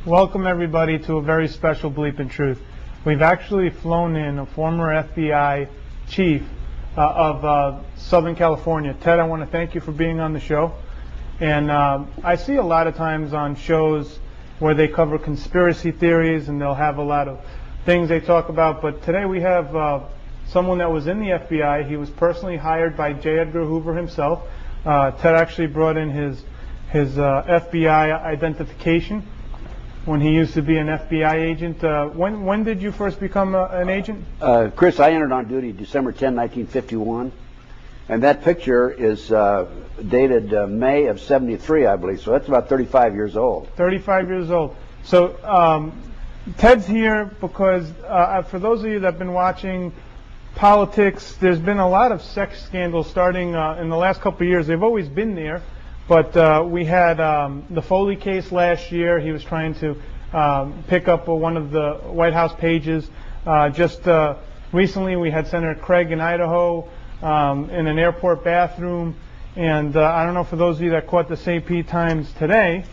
Welcome everybody to a very special Bleepin' Truth. We've actually flown in a former FBI chief of Southern California. Ted, I want to thank you for being on the show. And I see a lot of times on shows where they cover conspiracy theories and they'll have a lot of things they talk about, but today we have someone that was in the FBI. He was personally hired by J. Edgar Hoover himself. Ted actually brought in his FBI identification when he used to be an FBI agent. When did you first become an agent? Chris, I entered on duty December 10, 1951, and that picture is dated May of 73, I believe, so that's about 35 years old. 35 years old. So Ted's here because for those of you that have been watching politics, there's been a lot of sex scandals starting in the last couple of years. They've always been there. But we had the Foley case last year. He was trying to pick up one of the White House pages. Just recently we had Senator Craig in Idaho in an airport bathroom. And I don't know for those of you that caught the St. Pete Times today,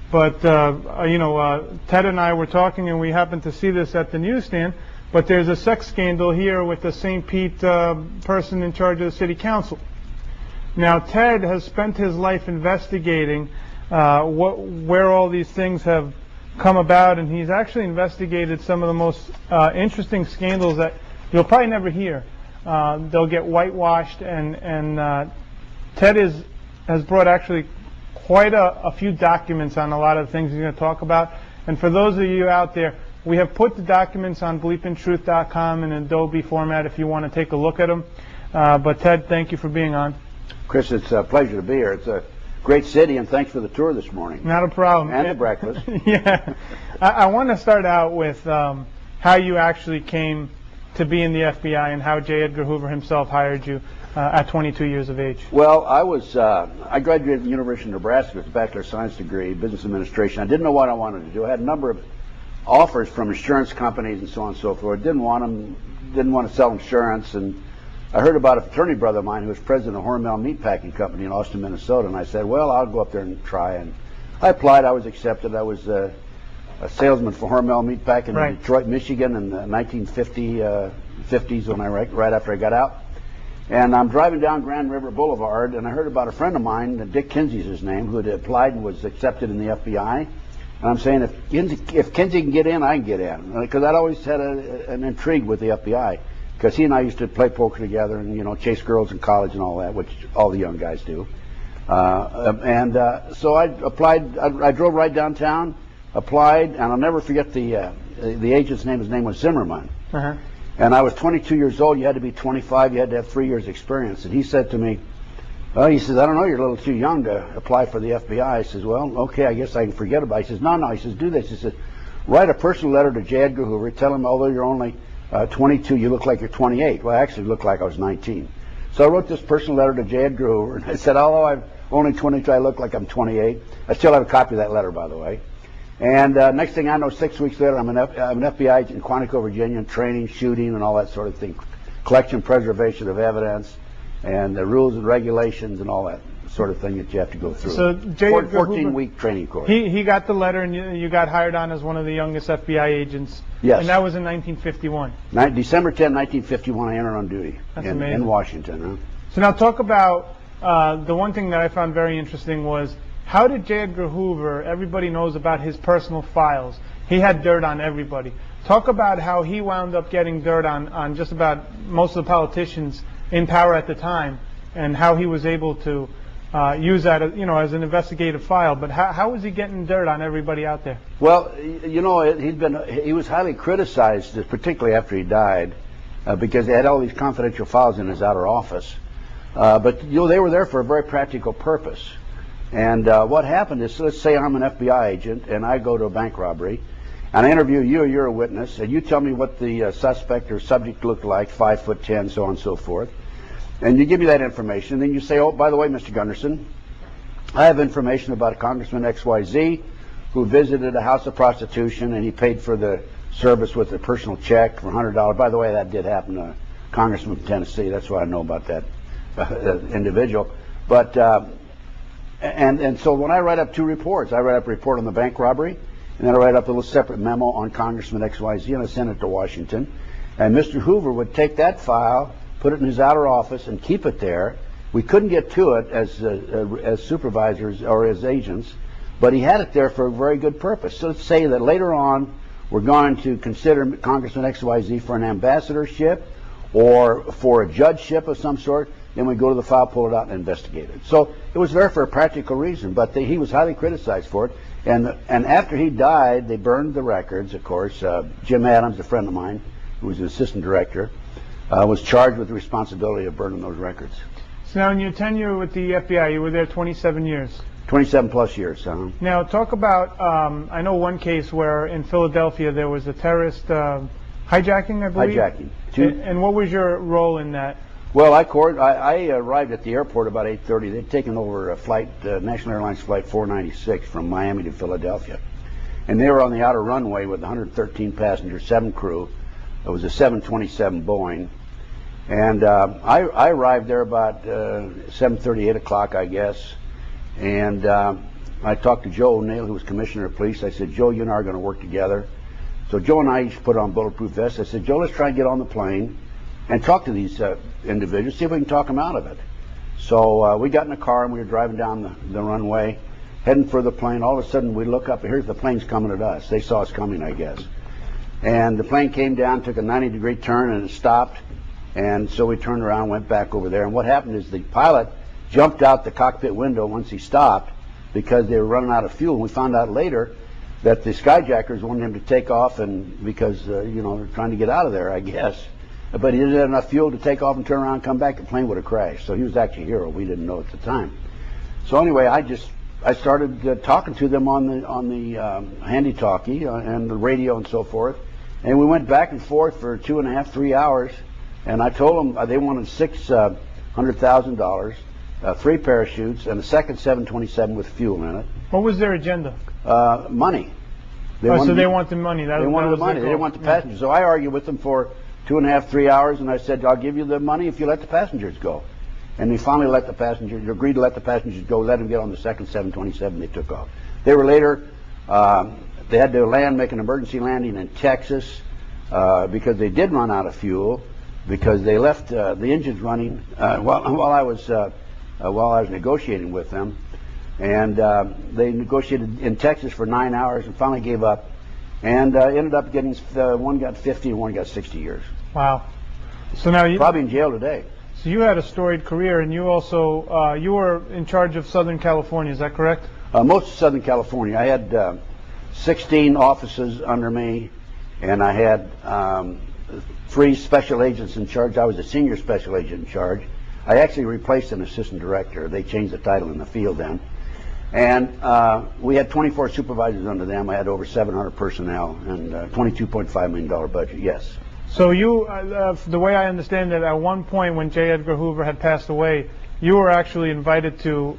but Ted and I were talking and we happened to see this at the newsstand. But there's a sex scandal here with the St. Pete person in charge of the city council. Now, Ted has spent his life investigating where all these things have come about, and he's actually investigated some of the most interesting scandals that you'll probably never hear. They'll get whitewashed, and Ted has brought actually quite a few documents on a lot of the things he's going to talk about. And for those of you out there, we have put the documents on bleepintruth.com in Adobe format if you want to take a look at them. But Ted, thank you for being on. Chris, it's a pleasure to be here. It's a great city, and thanks for the tour this morning. Not a problem. And the breakfast. Yeah. I want to start out with how you actually came to be in the FBI and how J. Edgar Hoover himself hired you at 22 years of age. Well, I graduated from the University of Nebraska with a Bachelor of Science degree, Business Administration. I didn't know what I wanted to do. I had a number of offers from insurance companies and so on and so forth. Didn't want to sell insurance, and I heard about a fraternity brother of mine who was president of Hormel Meatpacking Company in Austin, Minnesota, and I said, well, I'll go up there and try. And I applied. I was accepted. I was a salesman for Hormel Meatpacking in Detroit, Michigan in the 1950s when right after I got out. And I'm driving down Grand River Boulevard, and I heard about a friend of mine, Dick Kinsey's his name, who had applied and was accepted in the FBI. And I'm saying, if Kinsey can get in, I can get in. Because I'd always had an intrigue with the FBI. Because he and I used to play poker together and, chase girls in college and all that, which all the young guys do. So I applied. I drove right downtown, applied, and I'll never forget the agent's name. His name was Zimmerman. Uh-huh. And I was 22 years old. You had to be 25. You had to have 3 years experience. And he said to me, well, he says, I don't know, you're a little too young to apply for the FBI. I says, well, okay, I guess I can forget about it. He says, no. He says, do this. He says, write a personal letter to J. Edgar Hoover. Tell him, although you're only 22, you look like you're 28. Well, I actually looked like I was 19. So I wrote this personal letter to J. Edgar Hoover, and I said, although I'm only 22, I look like I'm 28. I still have a copy of that letter, by the way. And next thing I know, 6 weeks later, I'm an FBI agent in Quantico, Virginia, training, shooting, and all that sort of thing, collection, preservation of evidence, and the rules and regulations and all that sort of thing that you have to go through. So J. 14-week training course. He got the letter, and you got hired on as one of the youngest FBI agents. Yes. And that was in 1951. December 10, 1951, I entered on duty in Washington. Huh? So now talk about the one thing that I found very interesting was, how did J. Edgar Hoover, everybody knows about his personal files. He had dirt on everybody. Talk about how he wound up getting dirt on just about most of the politicians in power at the time, and how he was able to use that as an investigative file. But how was he getting dirt on everybody out there? Well, he was highly criticized, particularly after he died, because they had all these confidential files in his outer office. But they were there for a very practical purpose. And what happened is, let's say I'm an FBI agent and I go to a bank robbery, and I interview you, you're a witness, and you tell me what the suspect or subject looked like, 5'10", so on and so forth. And you give me that information, and then you say, oh, by the way, Mr. Gunderson, I have information about Congressman XYZ who visited a house of prostitution, and he paid for the service with a personal check for $100. By the way, that did happen to a congressman from Tennessee. That's why I know about that individual. But and so when I write up two reports, I write up a report on the bank robbery, and then I write up a little separate memo on Congressman XYZ, and I send it to Washington. And Mr. Hoover would take that file, put it in his outer office, and keep it there. We couldn't get to it as supervisors or as agents, but he had it there for a very good purpose. So let's say that later on we're going to consider Congressman XYZ for an ambassadorship or for a judgeship of some sort. Then we go to the file, pull it out, and investigate it. So it was there for a practical reason, but he was highly criticized for it. And after he died, they burned the records, of course. Jim Adams, a friend of mine, who was an assistant director, was charged with the responsibility of burning those records. So now in your tenure with the FBI, you were there 27 years. 27 plus years. Now talk about, I know one case where in Philadelphia there was a terrorist hijacking, I believe? Hijacking. And what was your role in that? Well, I arrived at the airport about 8:30. They'd taken over a flight, National Airlines Flight 496 from Miami to Philadelphia. And they were on the outer runway with 113 passengers, 7 crew. It was a 727 Boeing. And I arrived there about 7:30, 8 o'clock, I guess. And I talked to Joe O'Neill, who was Commissioner of Police. I said, Joe, you and I are going to work together. So Joe and I each put on bulletproof vests. I said, Joe, let's try and get on the plane and talk to these individuals, see if we can talk them out of it. So we got in a car and we were driving down the runway, heading for the plane. All of a sudden we look up and here's the plane's coming at us. They saw us coming, I guess. And the plane came down, took a 90-degree turn, and it stopped. And so we turned around, went back over there. And what happened is the pilot jumped out the cockpit window once he stopped because they were running out of fuel. And we found out later that the skyjackers wanted him to take off, and because you know, they're trying to get out of there, I guess. But he didn't have enough fuel to take off and turn around and come back. The plane would have crashed. So he was actually a hero. We didn't know at the time. So anyway, I started talking to them on the handy-talkie and the radio and so forth. And we went back and forth for 2.5, 3 hours. And I told them they wanted $600,000, 3 parachutes, and a second 727 with fuel in it. What was their agenda? Money. They wanted the money. They wanted the money. They didn't want the passengers. So I argued with them for 2.5, 3 hours, and I said, I'll give you the money if you let the passengers go. And they finally let the passengers, agreed to let the passengers go, let them get on the second 727. They took off. They were later, they had to land, make an emergency landing in Texas because they did run out of fuel, because they left the engines running while I was negotiating with them. And they negotiated in Texas for 9 hours and finally gave up, and ended up getting, one got 50 and one got 60 years. Wow. So now you probably in jail today. So you had a storied career, and you also you were in charge of Southern California. Is that correct? Most of Southern California. I had 16 officers under me, and I had 3 special agents in charge. I was a senior special agent in charge. I actually replaced an assistant director. They changed the title in the field then. And we had 24 supervisors under them. I had over 700 personnel and $22.5 million budget, yes. So you, the way I understand it, at one point when J. Edgar Hoover had passed away, you were actually invited to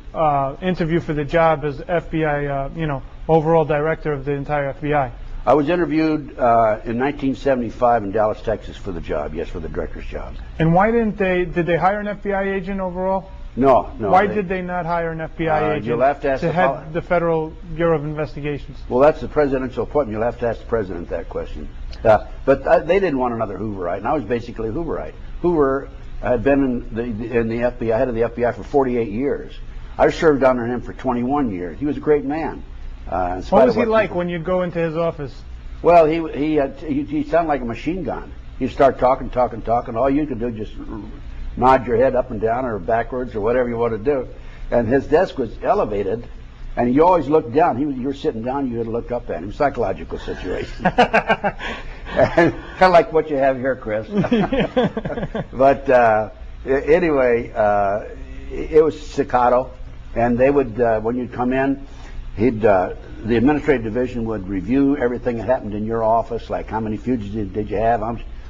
interview for the job as FBI, overall director of the entire FBI. I was interviewed in 1975 in Dallas, Texas for the job, yes, for the director's job. And why did they hire an FBI agent overall? No. Why did they not hire an FBI agent you'll have to ask to head the Federal Bureau of Investigations? Well, that's the presidential appointment. You'll have to ask the president that question. But they didn't want another Hooverite, and I was basically a Hooverite. Hoover had been in the FBI, head of the FBI for 48 years. I served under him for 21 years. He was a great man. What was he like when you'd go into his office? Well, he sounded like a machine gun. He'd start talking. All you could do is just nod your head up and down or backwards or whatever you want to do. And his desk was elevated, and you always looked down. You were sitting down, you had to look up at him. Psychological situation. And kind of like what you have here, Chris. But anyway, it was staccato, and they would, when you'd come in, the administrative division would review everything that happened in your office, like how many fugitives did you have,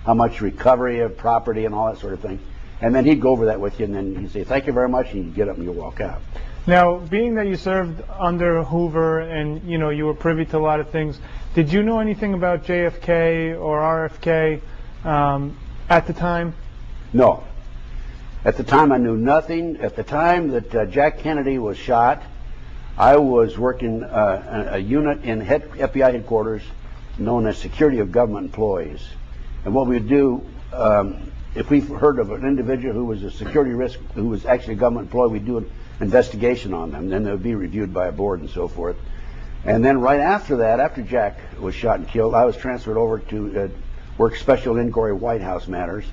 how much recovery of property and all that sort of thing. And then he'd go over that with you, and then he'd say, thank you very much, and you'd get up and you'd walk out. Now, being that you served under Hoover and, you were privy to a lot of things, did you know anything about JFK or RFK at the time? No. At the time, I knew nothing. At the time that Jack Kennedy was shot, I was working a unit in FBI headquarters known as Security of Government Employees. And what we would do, if we heard of an individual who was a security risk, who was actually a government employee, we'd do an investigation on them. Then they would be reviewed by a board and so forth. And then right after that, after Jack was shot and killed, I was transferred over to work special inquiry White House matters.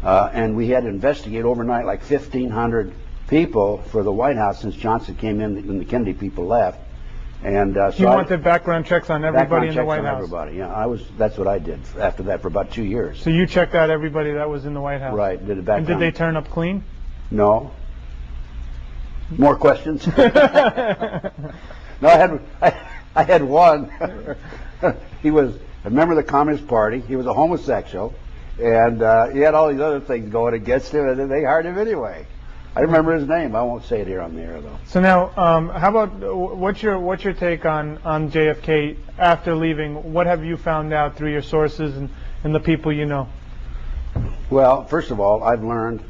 And we had to investigate overnight like 1,500 people for the White House since Johnson came in and the Kennedy people left. And so you wanted background checks on everybody in the White House? Everybody, yeah. That's what I did after that for about 2 years. So you checked out everybody that was in the White House? Right, did a background. And did they turn up clean? No. More questions? No, I had one. He was a member of the Communist Party. He was a homosexual, and he had all these other things going against him, and then they hired him anyway. I remember his name. I won't say it here on the air, though. So now, how about what's your take on JFK after leaving? What have you found out through your sources and the people you know? Well, first of all, I've learned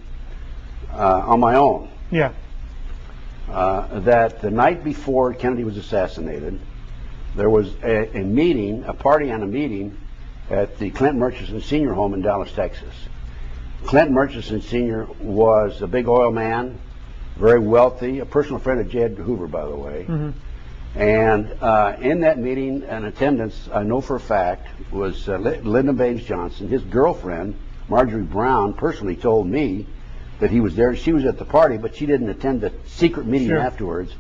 on my own. Yeah. That the night before Kennedy was assassinated, there was a meeting, a party and a meeting at the Clint Murchison Sr. home in Dallas, Texas. Clint Murchison Sr. was a big oil man, very wealthy, a personal friend of J. Edgar Hoover, by the way. Mm-hmm. And in that meeting, in attendance, I know for a fact, was Lyndon Baines Johnson. His girlfriend, Marjorie Brown, personally told me that he was there. She was at the party, but she didn't attend the secret meeting Sure. afterwards.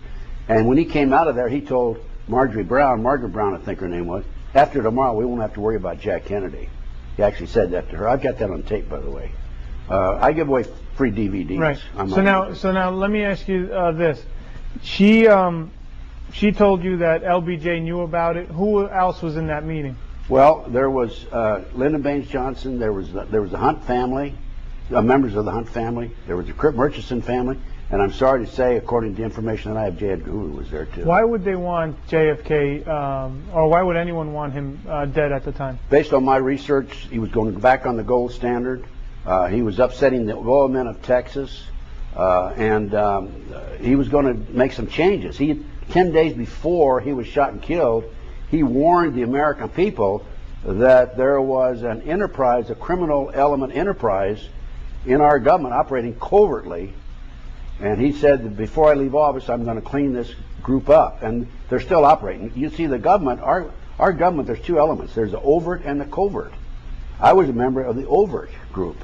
And when he came out of there, he told Marjorie Brown, I think her name was, after tomorrow we won't have to worry about Jack Kennedy. He actually said that to her. I've got that on tape, by the way. I give away free DVDs. Right. So now let me ask you this. She told you that LBJ knew about it. Who else was in that meeting? Well, there was Lyndon Baines Johnson. There was the Hunt family, members of the Hunt family. There was the Clint Murchison family. And I'm sorry to say, according to the information that I have, J. Edgar Hoover was there too. Why would they want JFK, or why would anyone want him dead at the time? Based on my research, he was going back on the gold standard. He was upsetting the oil men of Texas, and he was going to make some changes. 10 days before he was shot and killed, he warned the American people that there was an enterprise, a criminal element enterprise in our government operating covertly. And he said that before I leave office, I'm going to clean this group up. And they're still operating. You see, the government, our government, there's two elements. There's the overt and the covert. I was a member of the overt group.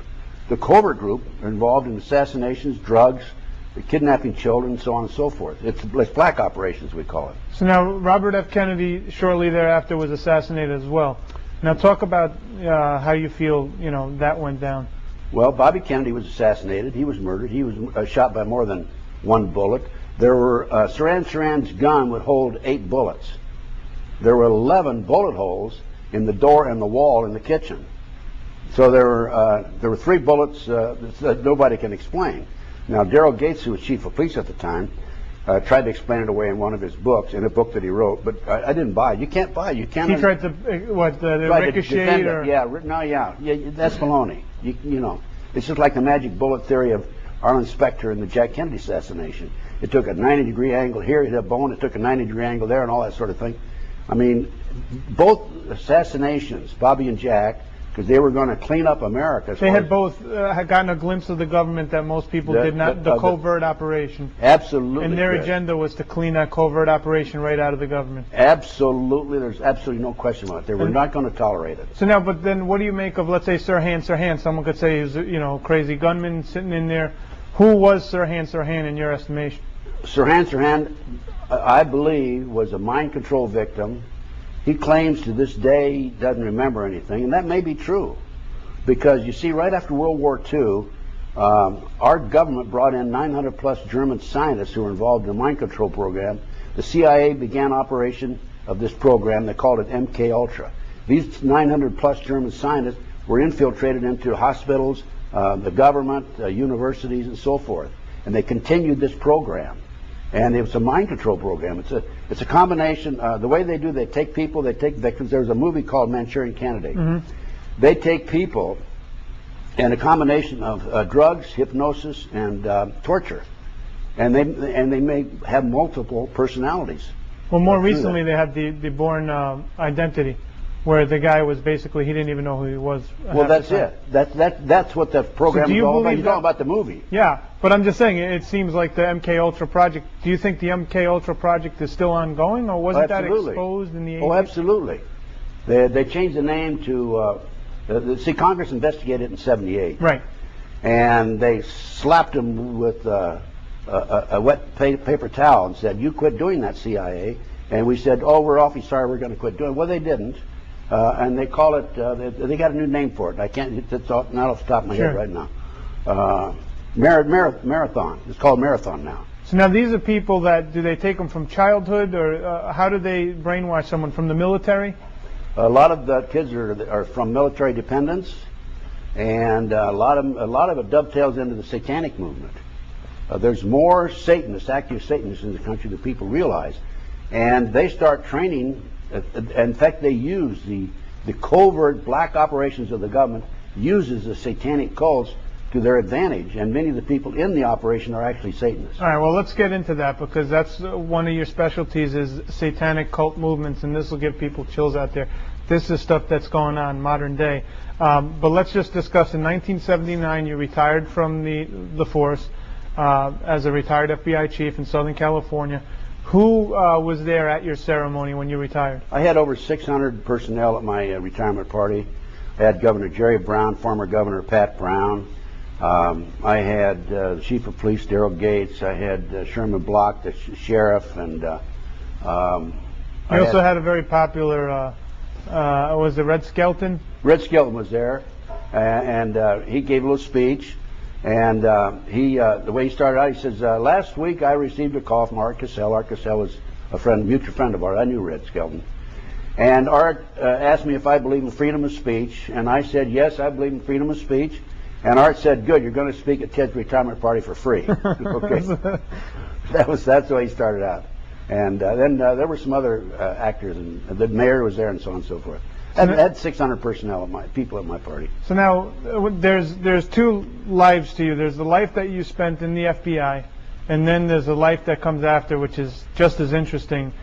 The covert group are involved in assassinations, drugs, kidnapping children, so on and so forth. It's black operations, we call it. So now, Robert F. Kennedy shortly thereafter was assassinated as well. Now talk about how you feel, that went down. Well, Bobby Kennedy was assassinated. He was murdered. He was shot by more than one bullet. There were Sirhan's gun would hold 8 bullets. There were 11 bullet holes in the door and the wall in the kitchen. So there were 3 bullets that nobody can explain. Now, Daryl Gates, who was chief of police at the time, tried to explain it away in one of his books, in a book that he wrote, but I didn't buy it. You can't buy it. You can't. He tried to, the ricochet? Or? Yeah, that's baloney. You know, it's just like the magic bullet theory of Arlen Specter and the Jack Kennedy assassination. It took a 90-degree angle here, it hit a bone, it took a 90-degree angle there, and all that sort of thing. I mean, both assassinations, Bobby and Jack, because they were going to clean up America. They had both had gotten a glimpse of the government that most people did not, the covert operation. Absolutely. And their agenda was to clean that covert operation right out of the government. Absolutely. There's absolutely no question about it. They were not going to tolerate it. So now, but then what do you make of, let's say, Sirhan? Someone could say he's, a crazy gunman sitting in there. Who was Sirhan in your estimation? Sirhan, I believe, was a mind control victim. He claims to this day he doesn't remember anything, and that may be true. Because, you see, right after World War II, our government brought in 900-plus German scientists who were involved in the mind control program. The CIA began operation of this program. They called it MK Ultra. These 900-plus German scientists were infiltrated into hospitals, the government, universities, and so forth. And they continued this program. And it was a mind control program. It's a combination. The way they do, they take people, they take victims. There was a movie called Manchurian Candidate. Mm-hmm. They take people, and a combination of drugs, hypnosis, and torture. and they may have multiple personalities. Well, more through recently that. they had the Bourne Identity, where the guy was basically, he didn't even know who he was. Well, that's it. That's what the program So do is you all about. believe You're talking that- about the movie. Yeah, but I'm just saying, it seems like the MK Ultra project. Do you think the MK Ultra project is still ongoing, or wasn't that Absolutely. exposed in the 80s? Oh, absolutely. They changed the name to. See, Congress investigated it in '78. Right. And they slapped him with a wet paper towel and said, "You quit doing that, CIA." And we said, "Oh, we're awfully sorry, we're going to quit doing it." Well, they didn't. And they call it, they got a new name for it. I can't, it's not off the top of my Sure. head right now. Marathon. It's called Marathon now. So now these are people that, do they take them from childhood, or how do they brainwash someone, from the military? A lot of the kids are from military dependents, and a lot of it dovetails into the satanic movement. There's more Satanists, active Satanists in the country than people realize, and they start training. In fact, they use the covert black operations of the government uses the satanic cults to their advantage, and many of the people in the operation are actually Satanists. All right, well, let's get into that, because that's one of your specialties, is satanic cult movements, and this will give people chills out there. This is stuff that's going on modern day. But let's just discuss, in 1979, you retired from the force as a retired FBI chief in Southern California. Who was there at your ceremony when you retired? I had over 600 personnel at my retirement party. I had Governor Jerry Brown, former Governor Pat Brown. I had the Chief of Police, Darrell Gates. I had Sherman Block, the sheriff, and You also had a very popular, was it Red Skelton? Red Skelton was there, and he gave a little speech. And the way he started out, he says, "Last week I received a call from Art Cassell." Art Cassell was a mutual friend of ours. I knew Red Skelton. And Art asked me if I believe in freedom of speech, and I said, "Yes, I believe in freedom of speech." And Art said, "Good, you're going to speak at Ted's retirement party for free." Okay, that's the way he started out. And then there were some other actors, and the mayor was there, and so on and so forth. I had 600 personnel people at my party. So now there's two lives to you. There's the life that you spent in the FBI, and then there's a life that comes after, which is just as interesting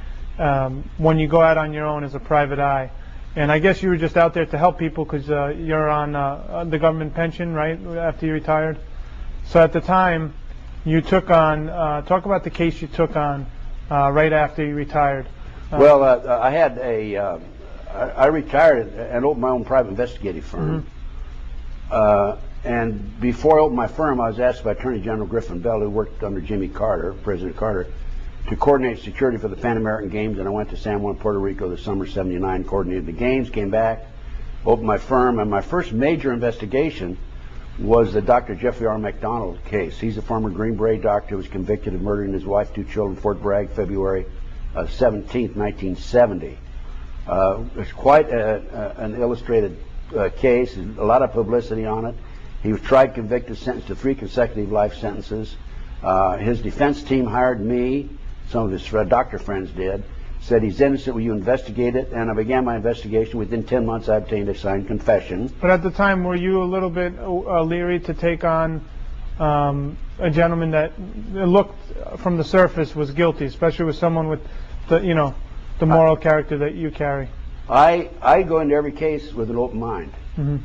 when you go out on your own as a private eye. And I guess you were just out there to help people because you're on the government pension, right, after you retired? So at the time, you took on, talk about the case you took on right after you retired. Well, I retired and opened my own private investigative firm. And before I opened my firm, I was asked by Attorney General Griffin Bell, who worked under Jimmy Carter, President Carter, to coordinate security for the Pan American Games. And I went to San Juan, Puerto Rico the summer '79, coordinated the games, came back, opened my firm, and my first major investigation was the Dr. Jeffrey R. McDonald case. He's a former Green Beret doctor who was convicted of murdering his wife, 2 children, Fort Bragg, February 17th, 1970. It's quite an illustrated case, a lot of publicity on it. He was tried, convicted, sentenced to 3 consecutive life sentences. His defense team hired me, some of his doctor friends did, said he's innocent, will you investigate it? And I began my investigation. Within 10 months, I obtained a signed confession. But at the time, were you a little bit leery to take on a gentleman that looked from the surface was guilty, especially with someone with the moral character that you carry? I go into every case with an open mind. Mm-hmm.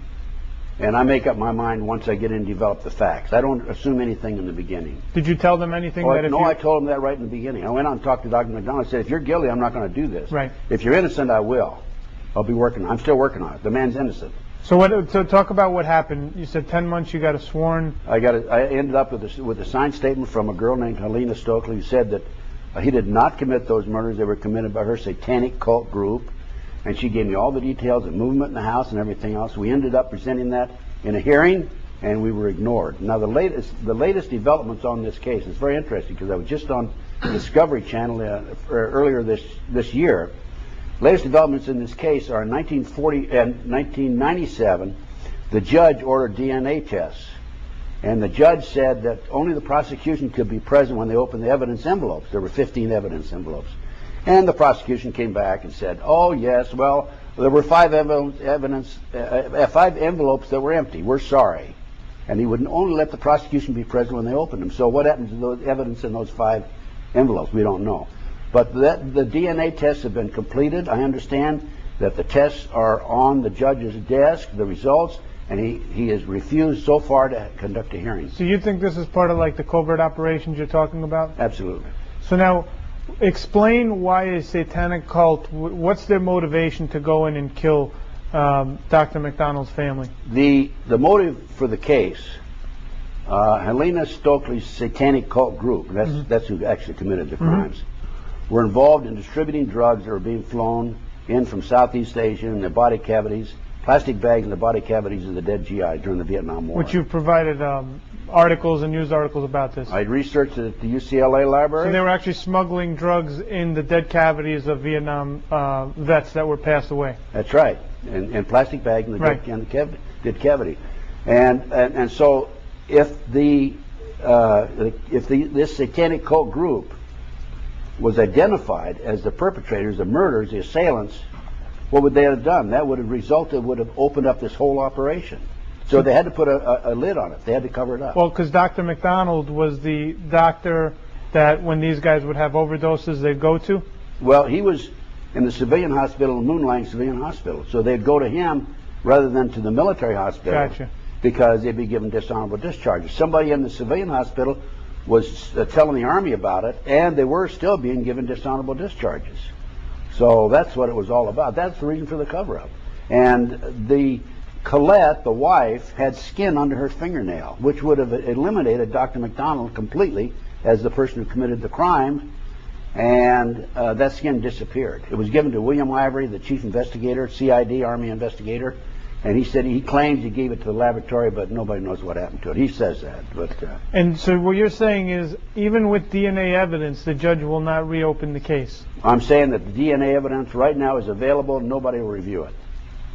And I make up my mind once I get in and develop the facts. I don't assume anything in the beginning. Did you tell them anything? I told them that right in the beginning. I went out and talked to Dr. McDonald. I said, if you're guilty, I'm not going to do this. Right. If you're innocent, I will. I'll be working. I'm still working on it. The man's innocent. So talk about what happened. You said 10 months you got a sworn. I ended up with a signed statement from a girl named Helena Stokely who said that he did not commit those murders. They were committed by her satanic cult group. And she gave me all the details of movement in the house and everything else. We ended up presenting that in a hearing, and we were ignored. Now, the latest developments on this case is very interesting because I was just on Discovery Channel earlier this year. Latest developments in this case are in 1997, the judge ordered DNA tests. And the judge said that only the prosecution could be present when they opened the evidence envelopes. There were 15 evidence envelopes. And the prosecution came back and said, oh, yes, well, there were 5 envelopes that were empty. We're sorry. and he would only let the prosecution be present when they opened them. So what happened to the evidence in those 5 envelopes? We don't know. But the DNA tests have been completed. I understand that the tests are on the judge's desk, the results, and he has refused so far to conduct a hearing. So you think this is part of like the covert operations you're talking about? Absolutely. So now, explain why a satanic cult, what's their motivation to go in and kill Dr. McDonald's family? The motive for the case, Helena Stokely's satanic cult group, that's who actually committed the crimes, were involved in distributing drugs that were being flown in from Southeast Asia in the body cavities, plastic bags in the body cavities of the dead GI during the Vietnam War. Which you've provided articles and news articles about this. I researched it at the UCLA library. So they were actually smuggling drugs in the dead cavities of Vietnam vets that were passed away. That's right, in plastic bags in the dead cavity. And so if this satanic cult group was identified as the perpetrators, the murderers, the assailants, what would they have done? That would have opened up this whole operation. So they had to put a lid on it. They had to cover it up. Well, because Dr. McDonald was the doctor that when these guys would have overdoses, they'd go to? Well, he was in the civilian hospital, Moon Lang Civilian Hospital. So they'd go to him rather than to the military hospital. Gotcha. Because they'd be given dishonorable discharges. Somebody in the civilian hospital was telling the Army about it, and they were still being given dishonorable discharges. So that's what it was all about. That's the reason for the cover-up. And the Colette, the wife, had skin under her fingernail, which would have eliminated Dr. McDonald completely as the person who committed the crime, and that skin disappeared. It was given to William Ivory, the chief investigator, CID, Army investigator, and he said he claims he gave it to the laboratory, but nobody knows what happened to it. He says that. But and so what you're saying is, even with DNA evidence, the judge will not reopen the case? I'm saying that the DNA evidence right now is available, and nobody will review it.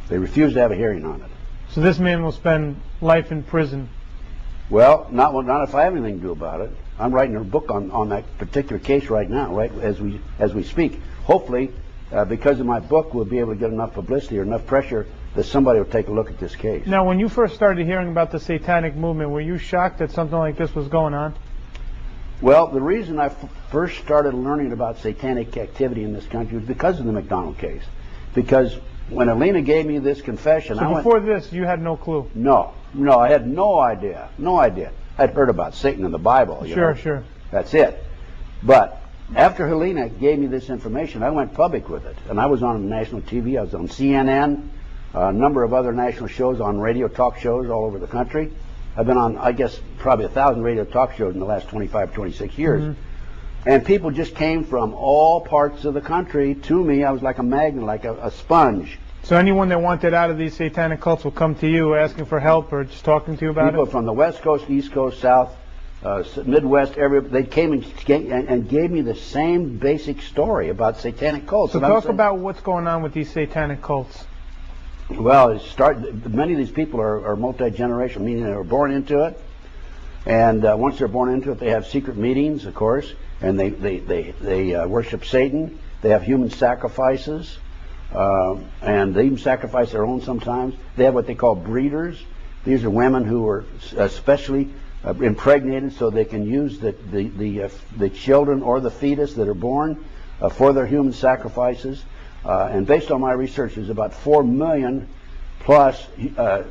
They refuse to have a hearing on it. So this man will spend life in prison? Well, not if I have anything to do about it. I'm writing a book on that particular case right now, right as we speak. Hopefully, because of my book, we'll be able to get enough publicity or enough pressure that somebody will take a look at this case. Now, when you first started hearing about the satanic movement, were you shocked that something like this was going on? Well, the reason I first started learning about satanic activity in this country was because of the McDonald case. Because when Helena gave me this confession, so before this, you had no clue? No, I had no idea. I'd heard about Satan in the Bible. Sure. That's it. But after Helena gave me this information, I went public with it. And I was on national TV. I was on CNN, a number of other national shows, on radio talk shows all over the country. I've been on, I guess, probably 1,000 radio talk shows in the last 25, 26 years. And people just came from all parts of the country to me. I was like a magnet, like a sponge. So anyone that wanted out of these satanic cults will come to you asking for help or just talking to you about it? People from the West Coast, East Coast, South, Midwest, they came and gave me the same basic story about satanic cults. So talk about what's going on with these satanic cults. Well, many of these people are multi-generational, meaning they were born into it. And once they're born into it, they have secret meetings, of course, and they worship Satan. They have human sacrifices, and they even sacrifice their own sometimes. They have what they call breeders. These are women who are especially impregnated so they can use the children or the fetus that are born for their human sacrifices. And based on my research, there's about 4 million plus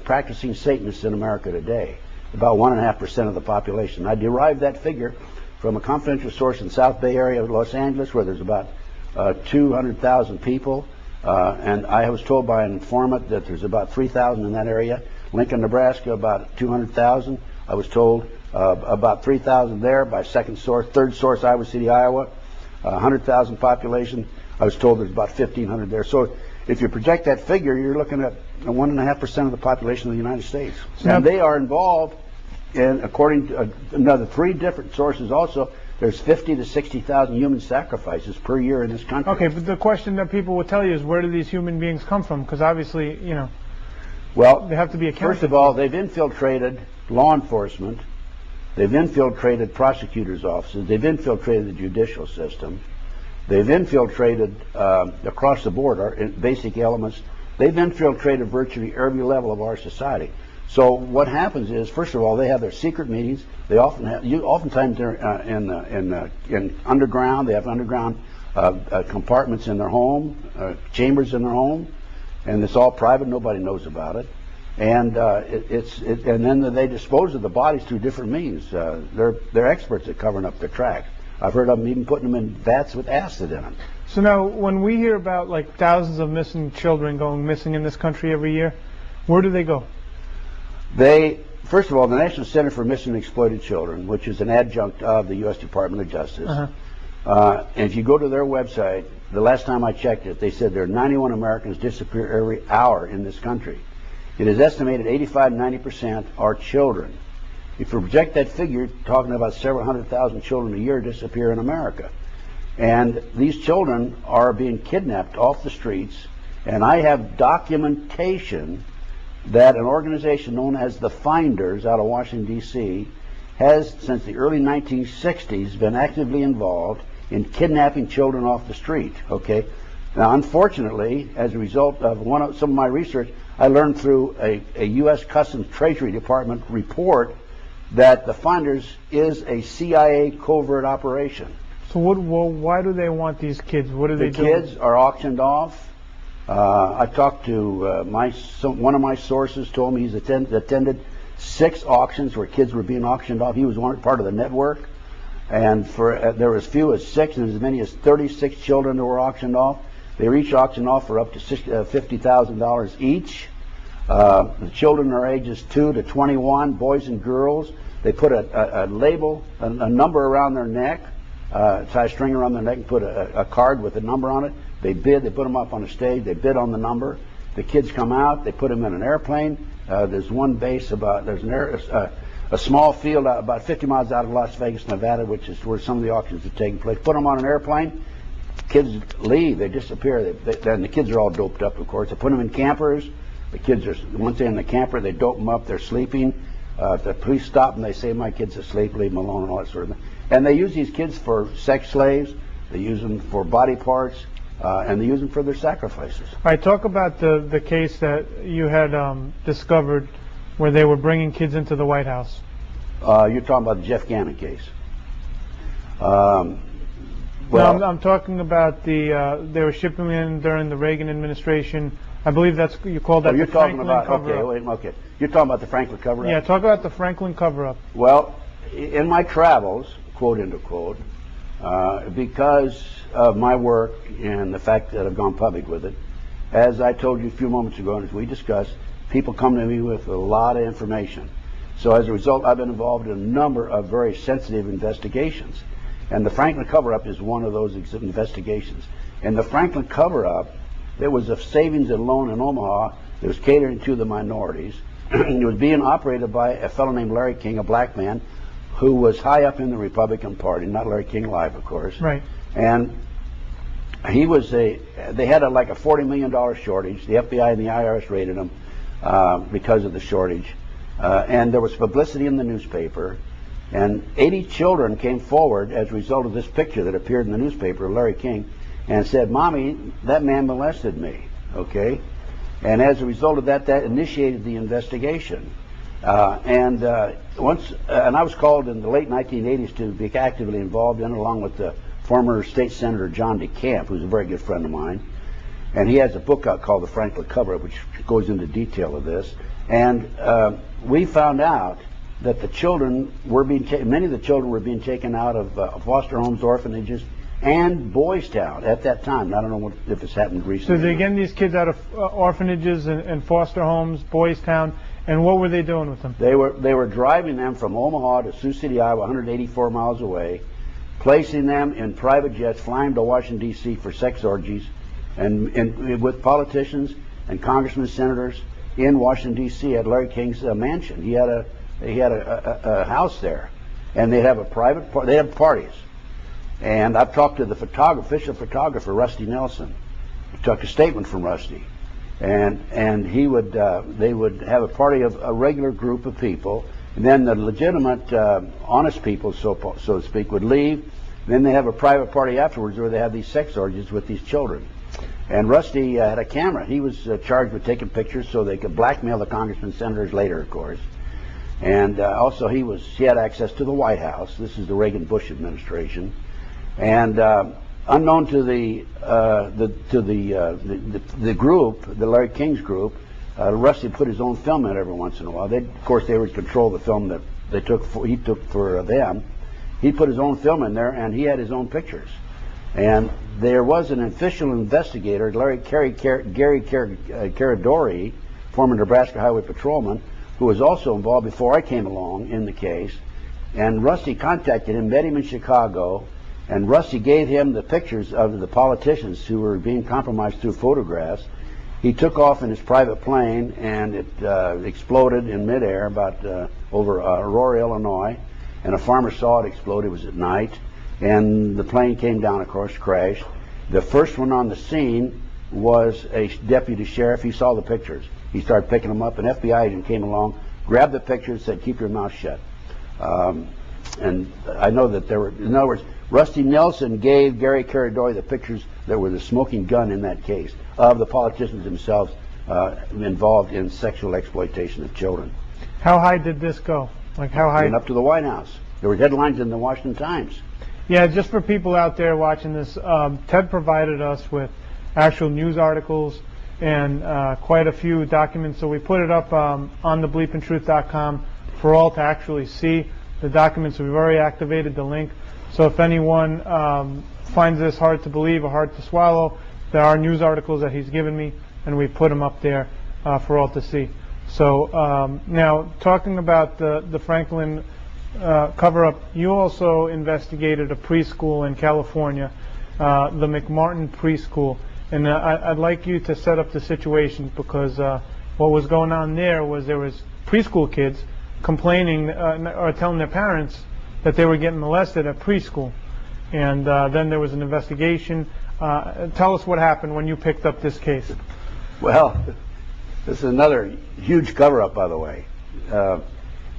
practicing Satanists in America today. About 1.5% of the population. I derived that figure from a confidential source in South Bay area of Los Angeles, where there's about 200,000 people, and I was told by an informant that there's about 3,000 in that area. Lincoln, Nebraska, about 200,000. I was told about 3,000 there by second source. Third source, Iowa City, Iowa, 100,000 population. I was told there's about 1,500 there. So if you project that figure, you're looking at 1.5% of the population of the United States. And they are involved in, according to another 3 different sources also, there's 50 to 60,000 human sacrifices per year in this country. Okay, but the question that people will tell you is, where do these human beings come from? Because obviously, well, they have to be accounted. First of all, they've infiltrated law enforcement. They've infiltrated prosecutors' offices. They've infiltrated the judicial system. They've infiltrated across the board our basic elements. They've infiltrated virtually every level of our society. So what happens is, first of all, they have their secret meetings. They oftentimes they're in underground. They have underground compartments in their home, chambers in their home, and it's all private. Nobody knows about it. And and then they dispose of the bodies through different means. They're experts at covering up their tracks. I've heard of them even putting them in vats with acid in them. So now, when we hear about like thousands of missing children going missing in this country every year, where do they go? First of all, the National Center for Missing and Exploited Children, which is an adjunct of the U.S. Department of Justice, and if you go to their website, the last time I checked it, they said there are 91 Americans disappear every hour in this country. It is estimated 85–90% are children. If you project that figure, talking about several 100,000 children a year disappear in America. And these children are being kidnapped off the streets, and I have documentation that an organization known as the Finders out of Washington, D.C., has, since the early 1960s, been actively involved in kidnapping children off the street. Okay. Now, unfortunately, as a result of some of my research, I learned through a U.S. Customs Treasury Department report that the Finders is a CIA covert operation. So why do they want these kids? What do they do? The kids are auctioned off. I talked to one of my sources, told me he's attended 6 auctions where kids were being auctioned off. He was part of the network, and there were as few as 6 and as many as 36 children that were auctioned off. They were each auctioned off for up to $50,000 each. The children are ages 2 to 21, boys and girls. They put a label, a number around their neck, tie a string around their neck and put a card with a number on it. They bid, they put them up on a stage, they bid on the number. The kids come out, they put them in an airplane. There's one base a small field about 50 miles out of Las Vegas, Nevada, which is where some of the auctions are taking place. Put them on an airplane, kids leave, they disappear. And the kids are all doped up, of course. They put them in campers. The kids are, once they're in the camper, they dope them up, they're sleeping. If the police stop them, they say, my kid's asleep, leave them alone, and all that sort of thing. And they use these kids for sex slaves, they use them for body parts, and they use them for their sacrifices. All right, talk about the case that you had discovered where they were bringing kids into the White House. You're talking about the Jeff Gannon case. Well, no, I'm talking about they were shipping in during the Reagan administration. I believe you called that the Franklin cover-up. Okay. You're talking about the Franklin cover-up? Yeah, talk about the Franklin cover-up. Well, in my travels, quote, end of quote, because of my work and the fact that I've gone public with it, as I told you a few moments ago and as we discussed, people come to me with a lot of information. So as a result, I've been involved in a number of very sensitive investigations. And the Franklin cover-up is one of those investigations. In the Franklin cover-up, there was a savings and loan in Omaha that was catering to the minorities. It was being operated by a fellow named Larry King, a black man, who was high up in the Republican Party, not Larry King Live, of course. Right. And he was they had like a $40 million shortage. The FBI and the IRS raided him because of the shortage. And there was publicity in the newspaper. And 80 children came forward as a result of this picture that appeared in the newspaper of Larry King and said, Mommy, that man molested me, okay? And as a result of that, that initiated the investigation. And I was called in the late 1980s to be actively involved in it, along with the former state senator John DeCamp, who's a very good friend of mine. And he has a book out called The Franklin Cover-Up, which goes into detail of this. And we found out that the children were many of the children were being taken out of foster homes, orphanages, and Boys Town at that time. I don't know if it's happened recently. So they're getting these kids out of orphanages and foster homes, Boys Town, and what were they doing with them? They were driving them from Omaha to Sioux City, Iowa, 184 miles away, placing them in private jets, flying to Washington, D.C. for sex orgies, and with politicians and congressmen, senators in Washington, D.C. at Larry King's mansion. He had a house there, and they'd have they have parties. And I've talked to the official photographer, Rusty Nelson. I took a statement from Rusty, and they would have a party of a regular group of people, and then the legitimate, honest people, so to speak, would leave. Then they have a private party afterwards where they have these sex orgies with these children. And Rusty had a camera. He was charged with taking pictures so they could blackmail the congressmen and senators later, of course. And also he had access to the White House. This is the Reagan-Bush administration. And unknown to the group, the Larry King's group, Rusty put his own film in every once in a while. Of course, they would control the film that he took for them. He put his own film in there, and he had his own pictures. And there was an official investigator, Gary Caradori, former Nebraska Highway Patrolman, who was also involved before I came along in the case. And Rusty contacted him, met him in Chicago, and Rusty gave him the pictures of the politicians who were being compromised through photographs. He took off in his private plane, and it exploded in midair over Aurora, Illinois. And a farmer saw it explode. It was at night. And the plane came down, of course, crashed. The first one on the scene was a deputy sheriff. He saw the pictures. He started picking them up. An FBI agent came along, grabbed the pictures, said, "Keep your mouth shut." And I know that in other words, Rusty Nelson gave Gary Caradori the pictures that were the smoking gun in that case of the politicians themselves involved in sexual exploitation of children. How high did this go? Like how high? Went up to the White House. There were headlines in the Washington Times. Yeah, just for people out there watching this, Ted provided us with actual news articles and quite a few documents. So we put it up on thebleepingtruth.com for all to actually see the documents. We've already activated the link. So if anyone finds this hard to believe or hard to swallow, there are news articles that he's given me, and we put them up there for all to see. So now, talking about the Franklin cover-up, you also investigated a preschool in California, the McMartin Preschool. And I'd like you to set up the situation, because what was going on there was preschool kids complaining or telling their parents that they were getting molested at preschool. And then there was an investigation. Tell us what happened when you picked up this case. Well, this is another huge cover-up, by the way.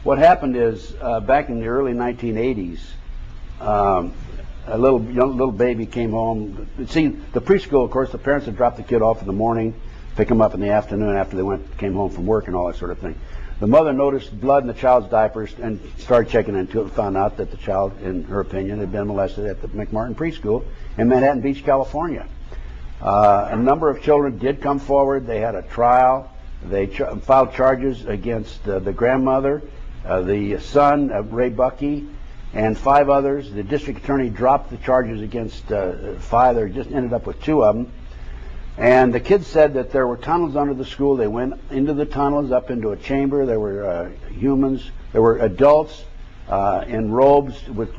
What happened is, back in the early 1980s, a little baby came home. See, the preschool, of course, the parents would drop the kid off in the morning, pick him up in the afternoon after they came home from work and all that sort of thing. The mother noticed blood in the child's diapers and started checking into it and found out that the child, in her opinion, had been molested at the McMartin Preschool in Manhattan Beach, California. A number of children did come forward. They had a trial. They filed charges against the grandmother, the son, Ray Buckey, and 5 others. The district attorney dropped the charges against 5. They just ended up with 2 of them. And the kids said that there were tunnels under the school. They went into the tunnels, up into a chamber. There were humans. There were adults in robes with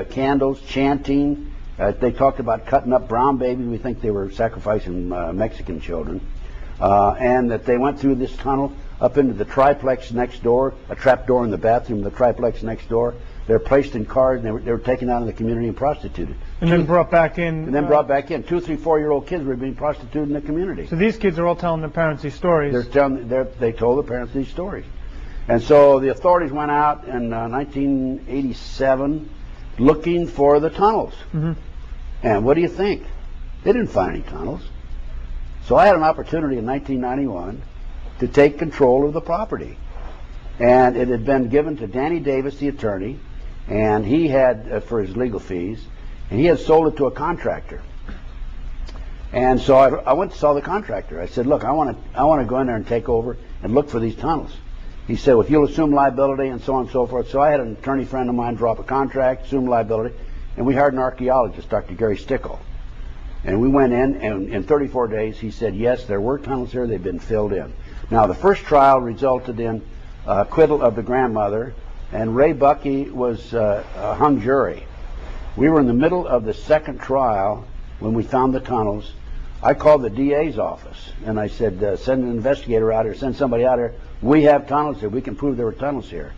candles, chanting. They talked about cutting up brown babies. We think they were sacrificing Mexican children. And that they went through this tunnel up into the triplex next door, a trap door in the bathroom, the triplex next door. They were placed in cars, and they were taken out of the community and prostituted. And then brought back in. And then brought back in. 2, 3, 4-year-old kids were being prostituted in the community. So these kids are all telling their parents these stories. They told the parents these stories. And so the authorities went out in 1987 looking for the tunnels. Mm-hmm. And what do you think? They didn't find any tunnels. So I had an opportunity in 1991 to take control of the property. And it had been given to Danny Davis, the attorney, and he had, for his legal fees, and he had sold it to a contractor. And so I went to saw the contractor. I said, "Look, I want to go in there and take over and look for these tunnels." He said, "Well, you'll assume liability," and so on and so forth. So I had an attorney friend of mine draw up a contract, assume liability, and we hired an archaeologist, Dr. Gary Stickle. And we went in, and in 34 days, he said, yes, there were tunnels here. They've been filled in. Now, the first trial resulted in acquittal of the grandmother, and Ray Buckey was a hung jury. We were in the middle of the second trial when we found the tunnels. I called the DA's office, and I said, send an investigator out here, send somebody out here. We have tunnels here. We can prove there were tunnels here.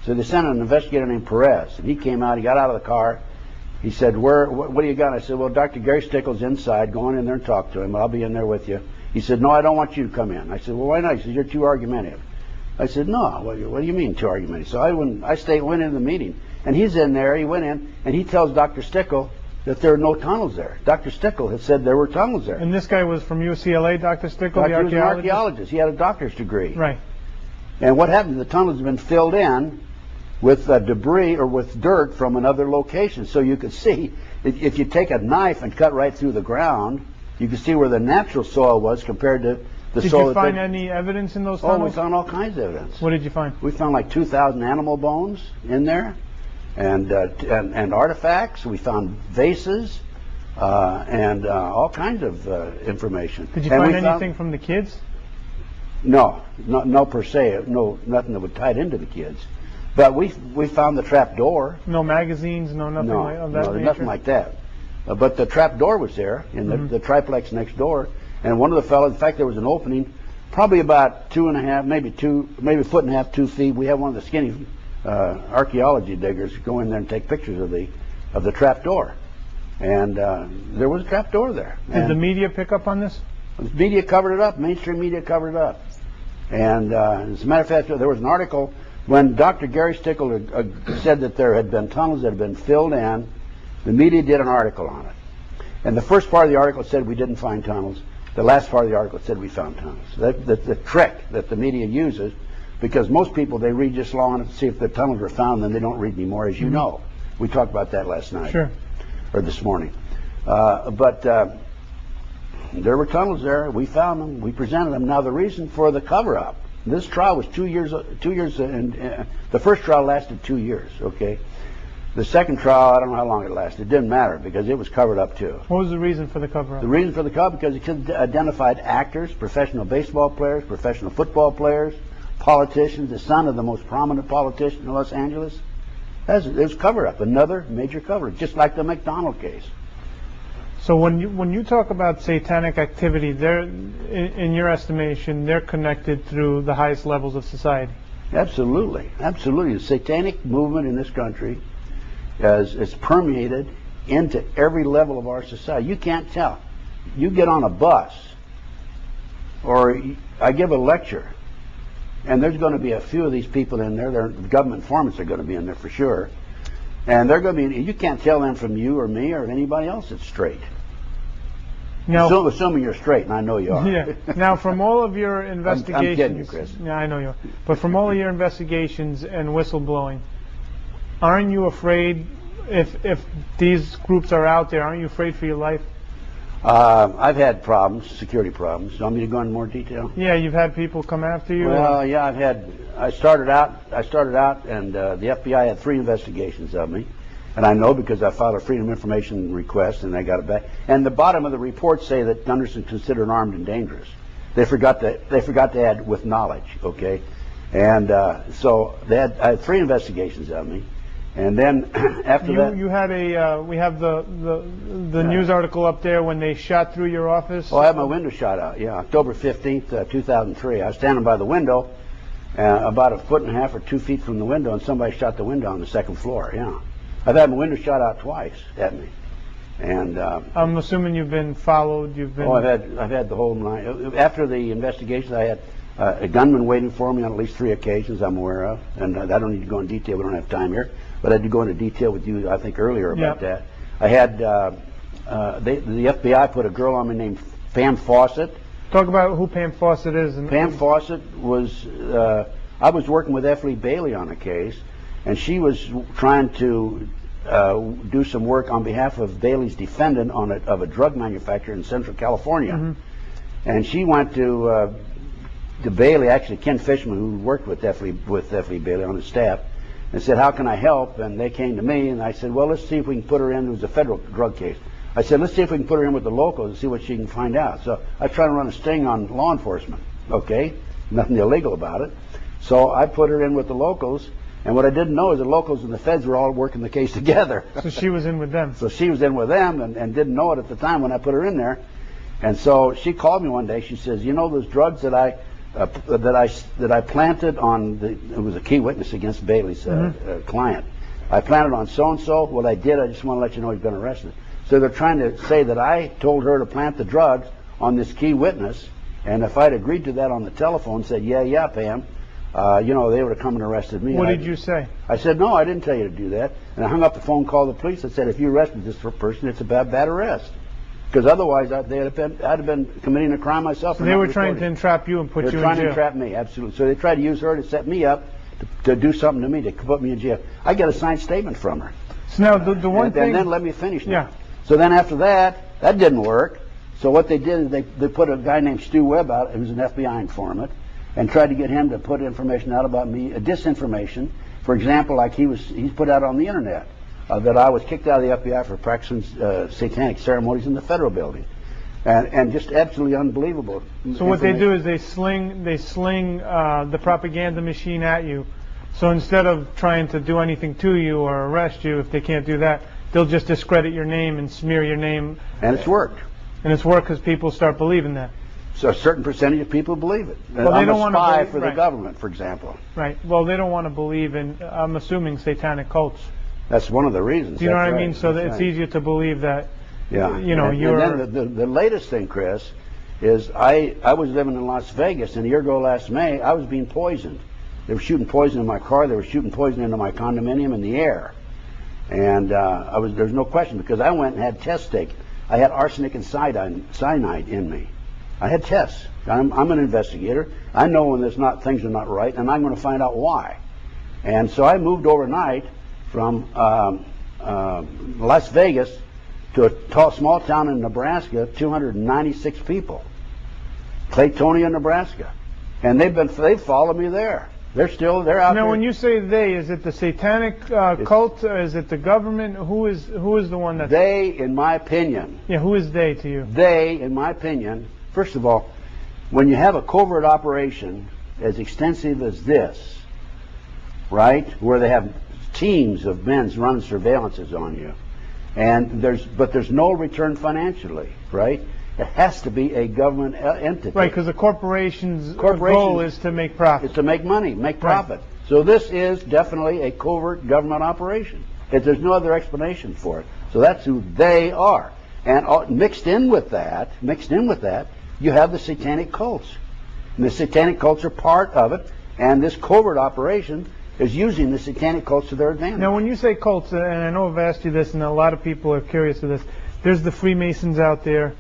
So they sent an investigator named Perez, and he came out. He got out of the car. He said, what do you got? I said, well, Dr. Gary Stickle's inside. Go on in there and talk to him. I'll be in there with you. He said, no, I don't want you to come in. I said, well, why not? He said, you're too argumentative. I said, no, what do you mean too argumentative? So I went into the meeting, and he's in there. He went in, and he tells Dr. Stickle that there are no tunnels there. Dr. Stickle had said there were tunnels there. And this guy was from UCLA, Dr. Stickle, the He was an archaeologist? archaeologist. He had a doctor's degree. Right. And what happened? The tunnels have been filled in with debris or with dirt from another location. So you could see, if you take a knife and cut right through the ground, you can see where the natural soil was compared to the Did soil. you find any evidence in those Oh, we tunnels? found all kinds of evidence. What did you find? We found like 2,000 animal bones in there, and artifacts. We found vases, and all kinds of information. Did you And find we anything from the kids? No, no per se. No, nothing that would tie it into the kids. But we found the trap door. No magazines, no nothing No, like, of that no, nature? nothing like that. But the trap door was there in the triplex next door, and one of the fellows. In fact, there was an opening, probably about 2.5, maybe a foot and a half, 2 feet. We had one of the skinny archaeology diggers go in there and take pictures of the trap door, and there was a trap door there. Did the media pick up on this? The media covered it up. Mainstream media covered it up. And as a matter of fact, there was an article when Dr. Gary Stickle said that there had been tunnels that had been filled in. The media did an article on it. And the first part of the article said we didn't find tunnels. The last part of the article said we found tunnels. The trick that the media uses, because most people, they read just long enough to see if the tunnels were found, then they don't read anymore, as you know. We talked about that last night. Sure. Or this morning. But there were tunnels there. We found them. We presented them. Now, the reason for the cover-up, this trial was 2 years, and the first trial lasted 2 years, okay? The second trial, I don't know how long it lasted. It didn't matter because it was covered up too. What was the reason for the cover-up? The reason for the cover, because it identified actors, professional baseball players, professional football players, politicians, the son of the most prominent politician in Los Angeles. It was cover-up, another major cover-up, just like the McDonald case. So when you talk about satanic activity, they're, in your estimation, they're connected through the highest levels of society. Absolutely, absolutely. The satanic movement in this country is permeated into every level of our society. You can't tell. You get on a bus, or I give a lecture, and there's going to be a few of these people in there. The government informants are going to be in there for sure, and they're going to be. You can't tell them from you or me or anybody else that's straight. Now, assuming you're straight, and I know you are. Yeah. Now, from all of your investigations, I'm kidding you, Chris. Yeah, I know you are. But from all of your investigations and whistleblowing, aren't you afraid if these groups are out there? Aren't you afraid for your life? I've had problems, security problems. You want me to go into more detail? Yeah, you've had people come after you. Well, yeah, I started out, and the FBI had 3 investigations of me. And I know because I filed a Freedom of Information request, and I got it back. And the bottom of the report say that Gunderson considered armed and dangerous. They forgot to add with knowledge. Okay, and so I had 3 investigations of me, and then after that, you had we have the news article up there when they shot through your office. Oh, I had my window shot out. Yeah, October 15th, 2003. I was standing by the window, about a foot and a half or 2 feet from the window, and somebody shot the window on the 2nd floor. Yeah. I've had my window shot out twice at me, and I'm assuming you've been followed. You've been. Oh, I've had the whole line. After the investigation, I had a gunman waiting for me on at least 3 occasions I'm aware of, and I don't need to go into detail. We don't have time here, but I had to go into detail with you, I think, earlier about that. I had the FBI put a girl on me named Pam Fawcett. Talk about who Pam Fawcett is. Pam Fawcett was. I was working with F. Lee Bailey on a case, and she was trying to do some work on behalf of Bailey's defendant of a drug manufacturer in Central California. And she went to Bailey, actually Ken Fishman, who worked with F. Lee Bailey on his staff, and said, "How can I help?" And they came to me, and I said, "Well, let's see if we can put her in." It was a federal drug case. I said, "Let's see if we can put her in with the locals and see what she can find out." So I tried to run a sting on law enforcement. Okay, nothing illegal about it. So I put her in with the locals. And what I didn't know is the locals and the feds were all working the case together. So she was in with them. So she was in with them and didn't know it at the time when I put her in there. And so she called me one day. She says, "You know those drugs that I planted on it was a key witness against Bailey's client. I planted on so and so. What I did, I just want to let you know he's been arrested." So they're trying to say that I told her to plant the drugs on this key witness, and if I'd agreed to that on the telephone, said, "Yeah, Pam, they would have come and arrested me. What did you say? I said, no, I didn't tell you to do that. And I hung up the phone, called the police, and said, if you arrested this person, it's a bad arrest. Because otherwise, I'd have been committing a crime myself. So they were trying to entrap you and put you in jail. They were trying to entrap me, absolutely. So they tried to use her to set me up to do something to me, to put me in jail. I got a signed statement from her. So now the one thing... And then let me finish now. Yeah. So then after that didn't work. So what they did is they put a guy named Stu Webb out, who was an FBI informant, and tried to get him to put information out about me, disinformation. For example, like he's put out on the internet that I was kicked out of the FBI for practicing satanic ceremonies in the federal building, and just absolutely unbelievable. So what they do is they sling the propaganda machine at you. So instead of trying to do anything to you or arrest you, if they can't do that, they'll just discredit your name and smear your name. And it's worked. And it's worked because people start believing that. So a certain percentage of people believe it. Well, they don't want to spy believe, for the government, for example. Right. Well, they don't want to believe in, I'm assuming, satanic cults. That's one of the reasons. Do you know what I mean? So that it's easier to believe that, you're... And then the latest thing, Chris, is I was living in Las Vegas, and a year ago last May, I was being poisoned. They were shooting poison in my car. They were shooting poison into my condominium in the air. And there's no question, because I went and had tests taken. I had arsenic and cyanide in me. I had tests. I'm an investigator. I know when things are not right, and I'm going to find out why. And so I moved overnight from Las Vegas to a small town in Nebraska, 296 people, Claytonia, Nebraska, and they've followed me there. They're out there. Now, when you say they, is it the satanic cult? Is it the government? Who is the one that? They, in my opinion. Yeah, who is they to you? They, in my opinion. First of all, when you have a covert operation as extensive as this, right, where they have teams of men running surveillances on you, and there's no return financially, right? It has to be a government entity. Right, because the corporation's goal is to make profit. It's to make money, make profit. Right. So this is definitely a covert government operation. There's no other explanation for it. So that's who they are. And mixed in with that, you have the satanic cults. And the satanic cults are part of it, and this covert operation is using the satanic cults to their advantage. Now, when you say cults, and I know I've asked you this, and a lot of people are curious of this, there's the Freemasons out there.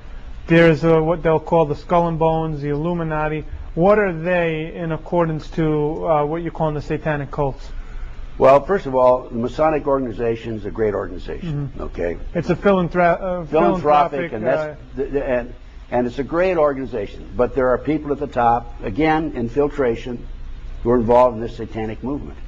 There's what they'll call the Skull and Bones, the Illuminati. What are they in accordance to what you're calling the satanic cults? Well, first of all, the Masonic organization is a great organization. Mm-hmm. Okay, it's a philanthropic, and it's a great organization. But there are people at the top, again, infiltration, who are involved in this satanic movement.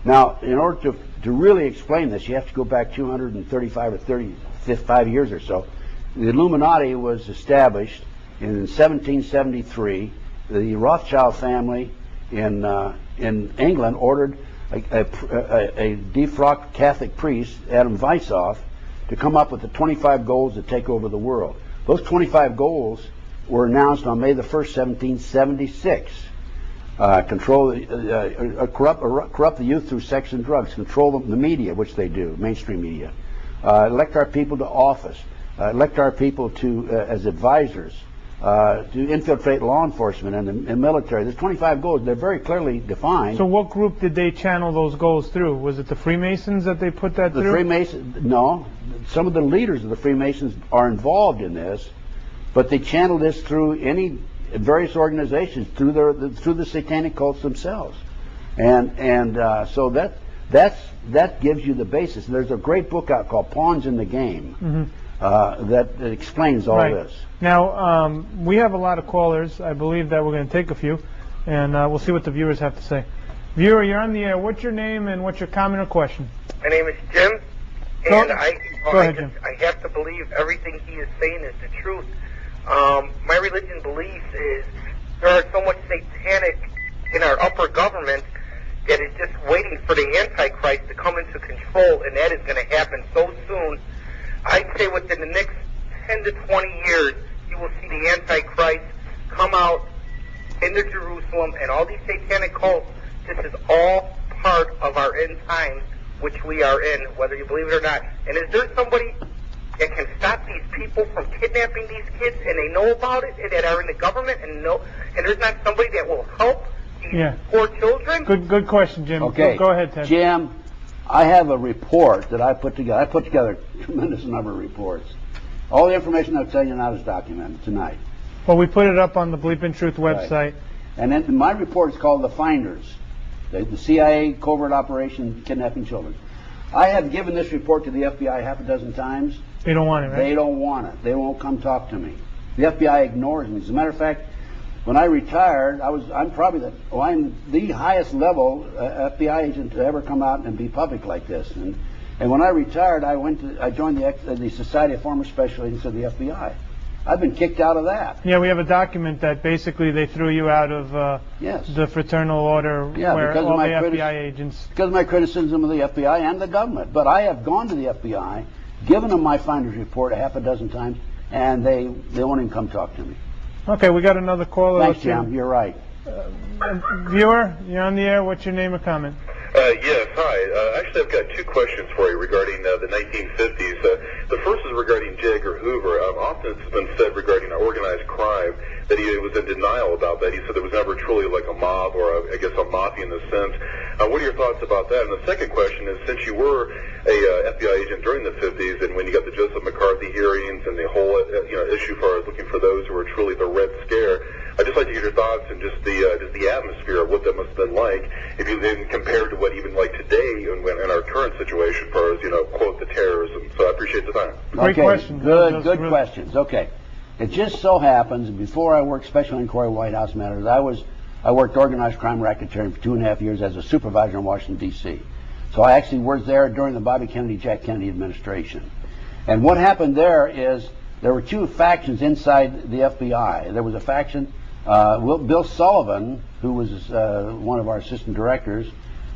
Now, in order to really explain this, you have to go back 235 or 35 years or so. The Illuminati was established in 1773. The Rothschild family in England ordered a defrocked Catholic priest, Adam Weishaupt, to come up with the 25 goals to take over the world. Those 25 goals were announced on May the 1st, 1776. Corrupt the youth through sex and drugs. Control the media, which they do, mainstream media. Elect our people to office. Elect our people as advisors, to infiltrate law enforcement and the military. There's 25 goals. They're very clearly defined. So what group did they channel those goals through? Was it the Freemasons that they put that through? The Freemasons, no. Some of the leaders of the Freemasons are involved in this, but they channel this through various organizations, through the satanic cults themselves. So that gives you the basis. And there's a great book out called Pawns in the Game. Mm-hmm. That explains all this. Now, we have a lot of callers. I believe that we're going to take a few, and we'll see what the viewers have to say. Viewer, you're on the air. What's your name and what's your comment or question? My name is Jim, and I have to believe everything he is saying is the truth. My religion believes is there are so much satanic in our upper government that is just waiting for the Antichrist to come into control, and that is going to happen so soon. I'd say within the next 10 to 20 years, you will see the Antichrist come out into Jerusalem, and all these satanic cults. This is all part of our end times, which we are in, whether you believe it or not. And is there somebody that can stop these people from kidnapping these kids, and they know about it, and that are in the government, and there's not somebody that will help these poor children? Good question, Jim. Okay. Go ahead, Ted. Jim, I have a report that I put together. I put together a tremendous number of reports. All the information I'm telling you now is documented tonight. Well, we put it up on the Bleeping Truth website. Right. And then my report is called The Finders, the CIA covert operation kidnapping children. I have given this report to the FBI half a dozen times. They don't want it, right? They don't want it. They won't come talk to me. The FBI ignores me. As a matter of fact, when I retired, I'm the highest level FBI agent to ever come out and be public like this. And when I retired, I joined the Society of Former Special Agents of the FBI. I've been kicked out of that. Yeah, we have a document that basically they threw you out of the fraternal order where all the FBI agents... Because of my criticism of the FBI and the government. But I have gone to the FBI, given them my finder's report a half a dozen times, and they won't even come talk to me. Okay, we got another caller. Thanks, Jim. You're right. Viewer, you're on the air. What's your name or comment? Yes, hi. Actually, I've got two questions for you regarding the 1950s. The first is regarding J. Edgar Hoover. Often it's been said regarding organized crime that he was in denial about that. He said there was never truly like a mob or, I guess, a mafia in the sense. What are your thoughts about that? And the second question is, since you were a FBI agent during the 50s and when you got the Joseph McCarthy hearings and the whole issue for looking for those who were truly the Red Scare, I'd just like to get your thoughts and just the atmosphere of what that must have been like, if you then compared to what even like today and in our current situation, as far as quote the terrorism. So I appreciate the time. Great question. Good questions. Okay, it just so happens before I worked Special Inquiry White House Matters, I worked organized crime racketeering for 2.5 years as a supervisor in Washington D.C. So I actually worked there during the Bobby Kennedy, Jack Kennedy administration. And what happened there is there were two factions inside the FBI. There was a faction. Bill Sullivan, who was one of our assistant directors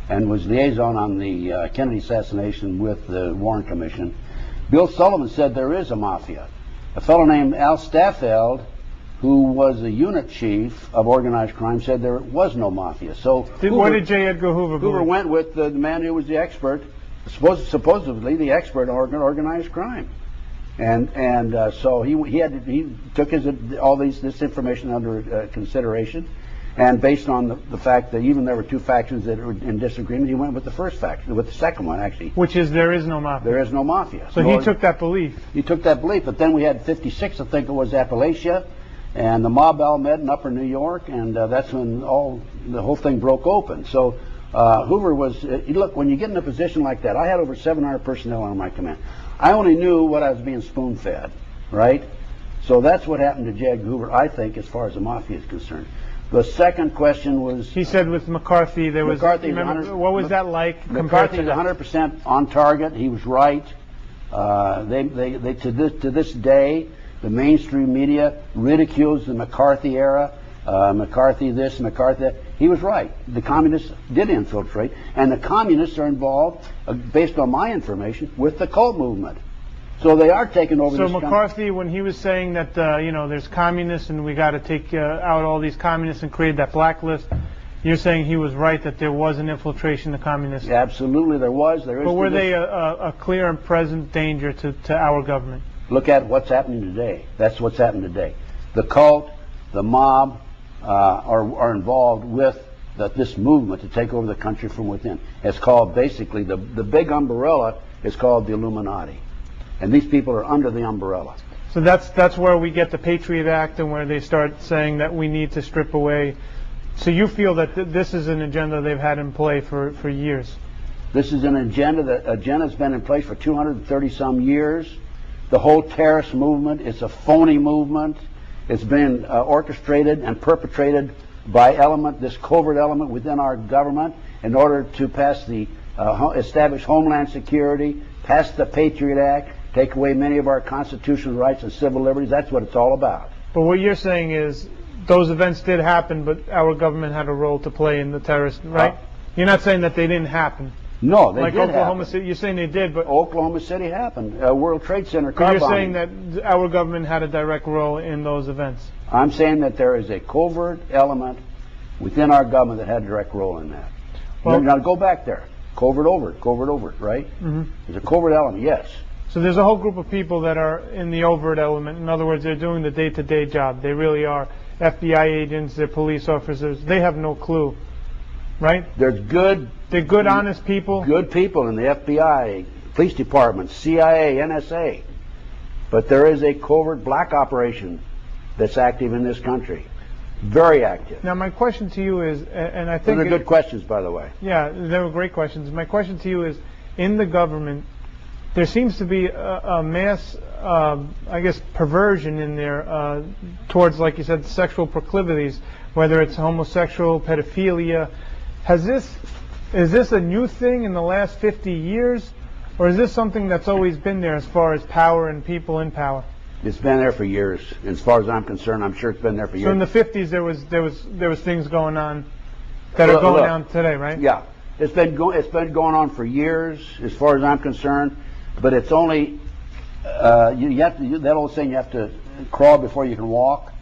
and was liaison on the Kennedy assassination with the Warren Commission, Bill Sullivan said there is a mafia. A fellow named Al Staffeld, who was the unit chief of organized crime, said there was no mafia. So what did J. Edgar Hoover believe? Hoover went with the man who was the expert, supposedly the expert on organized crime. And so he took this information under consideration, and based on the fact that even there were two factions that were in disagreement, he went with the first faction, with the second one actually. Which is there is no mafia. There is no mafia. So he took that belief. He took that belief, but then we had 56, I think it was, Appalachia, and the mob all met in Upper New York, and that's when the whole thing broke open. So Hoover was look, when you get in a position like that, I had over 700 personnel on my command. I only knew what I was being spoon-fed, right? So that's what happened to J. Edgar Hoover, I think, as far as the mafia is concerned. The second question was... He said with McCarthy, there was... what was that like? McCarthy was 100% on target. He was right. To this day, the mainstream media ridicules the McCarthy era. McCarthy this, McCarthy that. He was right. The communists did infiltrate, and the communists are involved, based on my information, with the cult movement. So they are taking over. So McCarthy, when he was saying that there's communists and we got to take out all these communists and create that blacklist, you're saying he was right that there was an infiltration of communists? Yeah, absolutely, there was. There is. But were they a clear and present danger to our government? Look at what's happening today. That's what's happening today. The cult, the mob, are involved with this movement to take over the country from within. It's called, basically, the big umbrella is called the Illuminati. And these people are under the umbrella. So that's where we get the Patriot Act and where they start saying that we need to strip away. So you feel that this is an agenda they've had in play for years? This is an agenda's been in place for 230-some years. The whole terrorist movement, it's a phony movement. It's been orchestrated and perpetrated by this covert element within our government in order to pass establish Homeland Security, pass the Patriot Act, take away many of our constitutional rights and civil liberties. That's what it's all about. But what you're saying is those events did happen, but our government had a role to play in the terrorist, right? You're not saying that they didn't happen. No, they did Oklahoma happen. City, you're saying they did, but... Oklahoma City happened. World Trade Center car bombing. But you're saying that our government had a direct role in those events? I'm saying that there is a covert element within our government that had a direct role in that. Well, now go back there. Covert, overt, right? Mm-hmm. There's a covert element, yes. So there's a whole group of people that are in the overt element. In other words, they're doing the day-to-day job. They really are FBI agents, they're police officers. They have no clue, right? They're good, honest people. Good people in the FBI, police department, CIA, NSA. But there is a covert black operation that's active in this country. Very active. Now, my question to you is, and I think... Those are good questions, by the way. Yeah, they were great questions. My question to you is, in the government, there seems to be a mass, I guess, perversion in there towards, like you said, sexual proclivities, whether it's homosexual, pedophilia. Is this a new thing in the last 50 years, or is this something that's always been there as far as power and people in power? It's been there for years. As far as I'm concerned, I'm sure it's been there for years. So in the 50s, there was things going on that are going on today, right? Yeah, it's been going on for years, as far as I'm concerned. But it's only you have to, that old saying, you have to crawl before you can walk.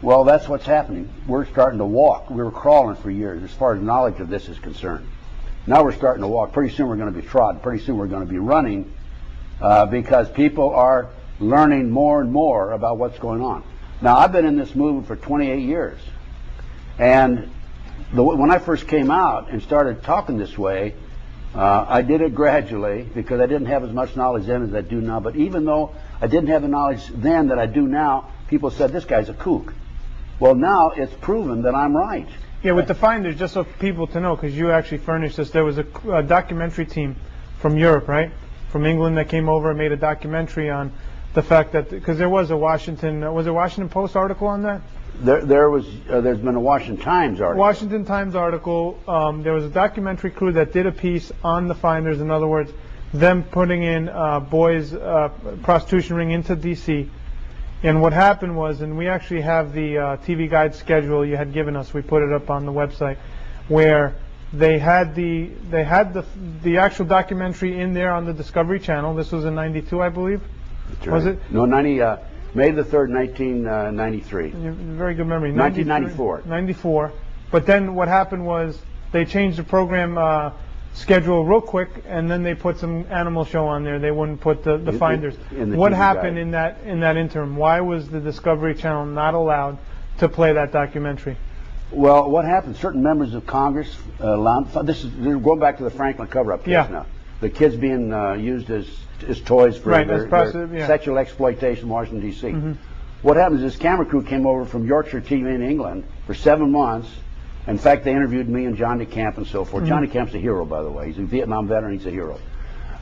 Well, that's what's happening. We're starting to walk. We were crawling for years as far as knowledge of this is concerned. Now we're starting to walk. Pretty soon we're going to be trotting. Pretty soon we're going to be running because people are learning more and more about what's going on. Now, I've been in this movement for 28 years. And when I first came out and started talking this way, I did it gradually because I didn't have as much knowledge then as I do now. But even though I didn't have the knowledge then that I do now, people said, this guy's a kook. Well, now it's proven that I'm right. Yeah, with the Finders, just so people to know, because you actually furnished us, there was a documentary team from Europe, right? From England that came over and made a documentary on the fact that, because there was a Washington Post article on that? There's been a Washington Times article. Washington Times article. There was a documentary crew that did a piece on the Finders. In other words, them putting in boys' prostitution ring into D.C. And what happened was, and we actually have the TV Guide schedule you had given us. We put it up on the website, where they had the actual documentary in there on the Discovery Channel. This was in '92, I believe. That's right. Was it? No, May the 3rd, 1993. Very good memory. 1994. 94. But then what happened was they changed the program schedule real quick, and then they put some animal show on there. They wouldn't put the Finders. What happened in that interim? Why was the Discovery Channel not allowed to play that documentary? Well, what happened? Certain members of Congress allowed. They're going back to the Franklin cover-up case now. The kids being used as toys for their sexual exploitation in Washington, D.C. Mm-hmm. What happens is this camera crew came over from Yorkshire TV in England for 7 months. In fact, they interviewed me and John DeCamp and so forth. Mm-hmm. John DeCamp's a hero, by the way. He's a Vietnam veteran. He's a hero.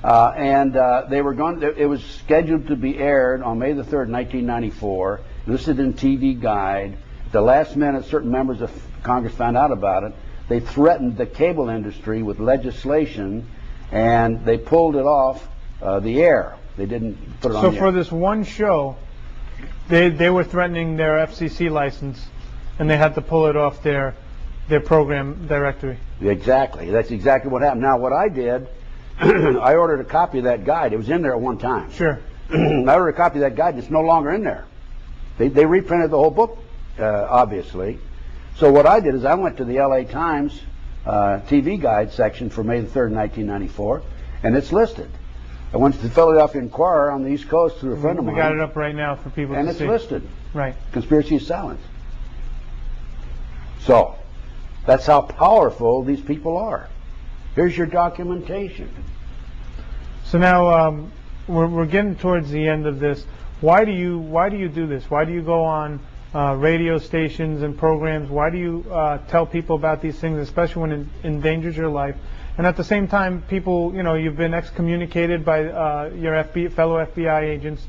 They were going. It was scheduled to be aired on May the 3rd, 1994. Listed in TV Guide. At the last minute, certain members of Congress found out about it. They threatened the cable industry with legislation, and they pulled it off the air. They didn't put it on the air. So for this one show, they were threatening their FCC license, and they had to pull it off their program directory. Exactly. That's exactly what happened. Now, what I did, I ordered a copy of that guide. It was in there at one time. Sure. I ordered a copy of that guide, and it's no longer in there. They reprinted the whole book, obviously. So what I did is I went to the LA Times TV Guide section for May the 3rd, 1994, and it's listed. I went to the Philadelphia Inquirer on the East Coast through a friend of mine. We got it up right now for people to see. And it's listed. Right. Conspiracy is silence. So, that's how powerful these people are. Here's your documentation. So now we're getting towards the end of this. Why do you do this? Why do you go on radio stations and programs? Why do you tell people about these things, especially when it endangers your life? And at the same time, people, you've been excommunicated by your fellow FBI agents.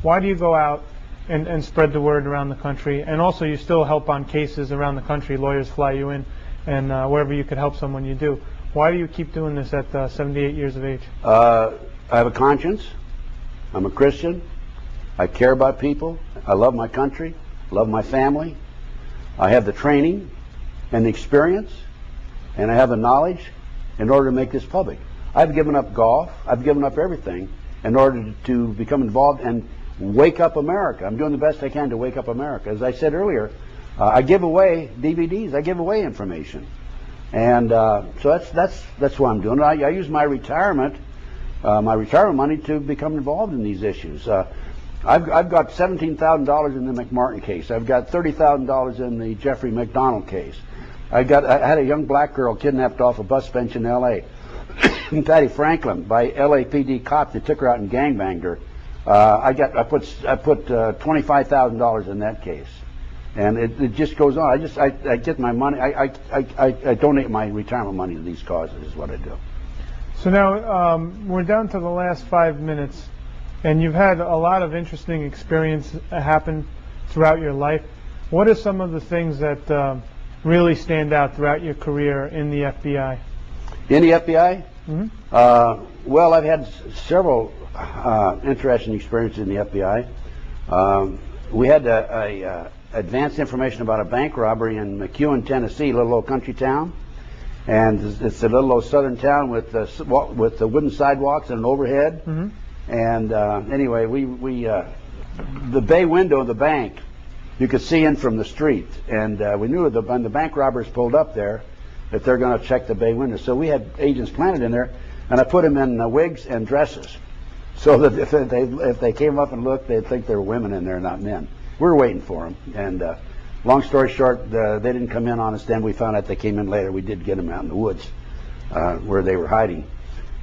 Why do you go out and spread the word around the country? And also, you still help on cases around the country. Lawyers fly you in, and wherever you could help someone, you do. Why do you keep doing this at 78 years of age? I have a conscience. I'm a Christian. I care about people. I love my country. Love my family. I have the training and the experience, and I have the knowledge in order to make this public. I've given up golf. I've given up everything in order to become involved and wake up America. I'm doing the best I can to wake up America. As I said earlier, I give away DVDs. I give away information. And so that's what I'm doing. I use my retirement my retirement money to become involved in these issues. I've got $17,000 in the McMartin case. I've got $30,000 in the Jeffrey McDonald case. I had a young black girl kidnapped off a bus bench in L.A. Patty Franklin by LAPD cops that took her out and gangbanged her. I put $25,000 in that case, and it just goes on. I get my money. I donate my retirement money to these causes. Is what I do. So now we're down to the last 5 minutes, and you've had a lot of interesting experience happen throughout your life. What are some of the things that really stand out throughout your career in the FBI? In the FBI? Mm-hmm. Well, I've had several interesting experiences in the FBI. We had advanced information about a bank robbery in McEwen, Tennessee, a little old country town. And it's a little old southern town with the wooden sidewalks and an overhead. Mm-hmm. And anyway, the bay window of the bank, you could see in from the street. And we knew that when the bank robbers pulled up there, that they're going to check the bay window. So we had agents planted in there, and I put them in wigs and dresses, so that if they came up and looked, they'd think there were women in there, not men. We were waiting for them. And long story short, they didn't come in on us then. We found out they came in later. We did get them out in the woods where they were hiding,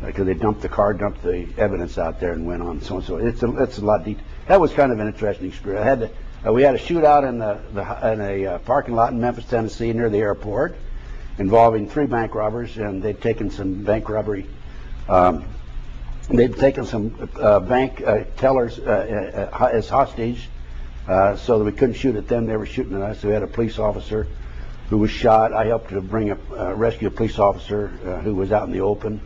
because they dumped the evidence out there and went on. So it's a lot deep. That was kind of an interesting experience. We had a shootout in a parking lot in Memphis, Tennessee, near the airport, involving 3 bank robbers, and they'd taken some bank robbery. They'd taken some bank tellers as hostage, so that we couldn't shoot at them. They were shooting at us. We had a police officer who was shot. I helped to rescue a police officer who was out in the open.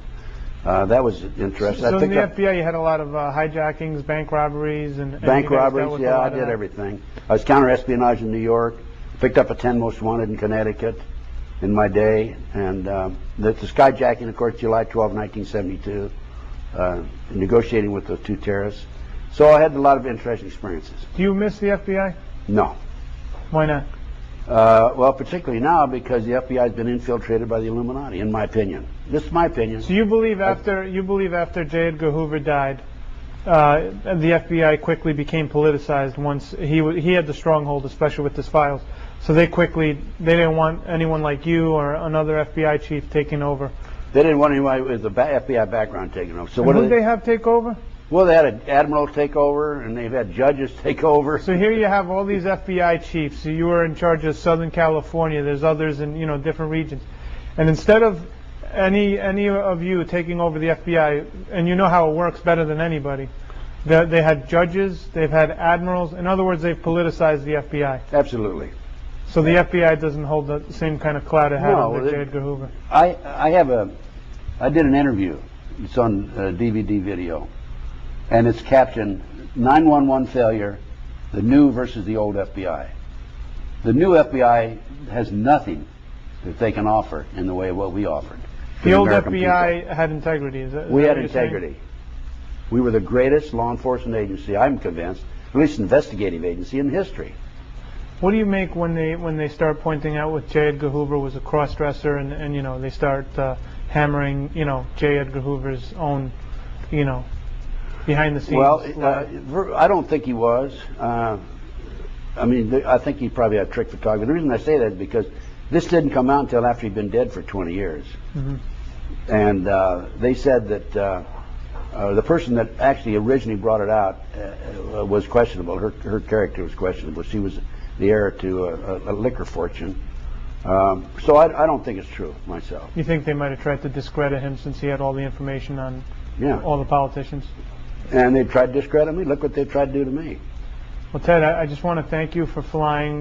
That was interesting. So in the FBI, you had a lot of hijackings, bank robberies, and bank robberies. Yeah, I did everything. I was counter-espionage in New York. Picked up a 10 most wanted in Connecticut in my day, and the skyjacking, of course, July 12, 1972, negotiating with those 2 terrorists. So I had a lot of interesting experiences. Do you miss the FBI? No. Why not? Well, particularly now, because the FBI has been infiltrated by the Illuminati, in my opinion. This is my opinion. So you believe after J. Edgar Hoover died, the FBI quickly became politicized once he had the stronghold, especially with his files. So they didn't want anyone like you or another FBI chief taking over. They didn't want anyone with a FBI background taking over. So what did they have take over? Well, they had an admiral take over, and they've had judges take over. So here you have all these FBI chiefs. So you were in charge of Southern California. There's others in different regions, and instead of any of you taking over the FBI, and you know how it works better than anybody, they had judges, they've had admirals. In other words, they've politicized the FBI. Absolutely. So the FBI doesn't hold the same kind of clout it had under J. Edgar Hoover. I did an interview. It's on DVD video. And it's captioned 911 failure, the new versus the old FBI. The new FBI has nothing that they can offer in the way of what we offered. The old FBI had integrity. We had integrity. We were the greatest law enforcement agency, I'm convinced, at least investigative agency in history. What do you make when they start pointing out what J. Edgar Hoover was a cross-dresser, and they start hammering J. Edgar Hoover's own behind the scenes? Well, I don't think he was. I think he probably had trick photography. The reason I say that is because this didn't come out until after he'd been dead for 20 years. Mm-hmm. And they said that the person that actually originally brought it out was questionable. Her character was questionable. She was the heir to a liquor fortune. So I don't think it's true myself. You think they might have tried to discredit him since he had all the information on all the politicians? And they tried to discredit me. Look what they tried to do to me. Well, Ted, I just want to thank you for flying